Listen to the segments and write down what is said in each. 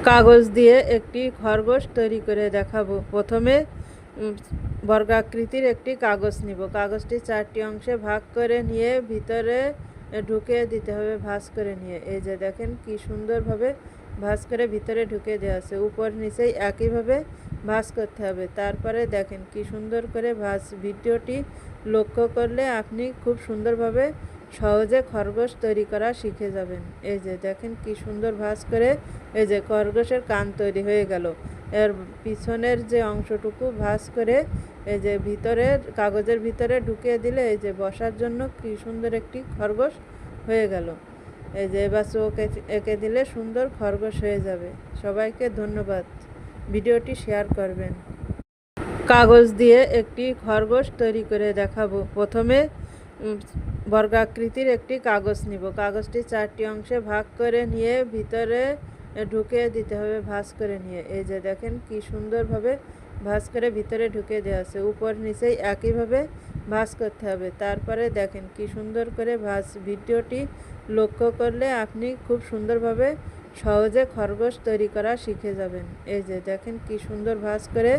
কাগজ দিয়ে একটি খরগোশ তৈরি করে দেখাবো। প্রথমে বর্গাকৃতির একটি কাগজ নিব। কাগজটি 4টি অংশে ভাগ করে নিয়ে ভিতরে ঢুকে দিতে হবে ভাঁজ করে নিয়ে। এই যে দেখেন কি সুন্দরভাবে ভাঁজ করে ভিতরে ঢুকে দেওয়া আছে। উপর নিচেই একইভাবে ভাঁজ করতে হবে। তারপরে দেখেন কি সুন্দর করে ভাঁজ। ভিডিওটি লক্ষ্য করলে আপনি খুব সুন্দরভাবে সহজে খরগোশ তৈরি করা শিখে যাবেন। এই যে দেখেন কি সুন্দর ভাঁজ করে এই যে খরগোশের কান তৈরি হয়ে গেল। এর পিছনের যে অংশটুকু ভাঁজ করে এই যে কাগজের ভিতরে ঢুকিয়ে দিলে এই যে বসার জন্য কি সুন্দর একটি খরগোশ হয়ে গেল। এই যে এবার চোখ এঁকে দিলে সুন্দর খরগোশ হয়ে যাবে। সবাইকে ধন্যবাদ। ভিডিওটি শেয়ার করবেন। কাগজ দিয়ে একটি খরগোশ তৈরি করে দেখাবো। প্রথমে বর্গাকৃতির একটি কাগজ নিব। কাগজটি 4টি অংশে ভাগ করে নিয়ে ভিতরে ঢুকে দিতে হবে ভাঁজ করে নিয়ে। এই যে দেখেন কি সুন্দরভাবে ভাঁজ করে ভিতরে ঢুকে দেওয়া আছে। উপর নিচেই একইভাবে ভাঁজ করতে হবে। তারপরে দেখেন কি সুন্দর করে ভাঁজ। ভিডিওটি লক্ষ্য করলে আপনি খুব সুন্দরভাবে সহজে খরগোশ তৈরি করা শিখে যাবেন। এই যে দেখেন কি সুন্দর ভাঁজ করে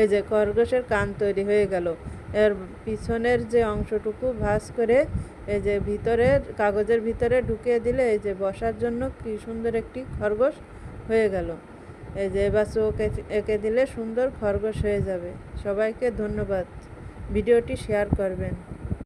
এই যে খরগোশের কান তৈরি হয়ে গেল। এর পিছনের যে অংশটুকু ভাঁজ করে এই যে কাগজের ভিতরে ঢুকিয়ে দিলে এই যে বসার জন্য কি সুন্দর একটি খরগোশ হয়ে গেল। এই যে এবার চোখ এঁকে দিলে সুন্দর খরগোশ হয়ে যাবে। সবাইকে ধন্যবাদ। ভিডিওটি শেয়ার করবেন।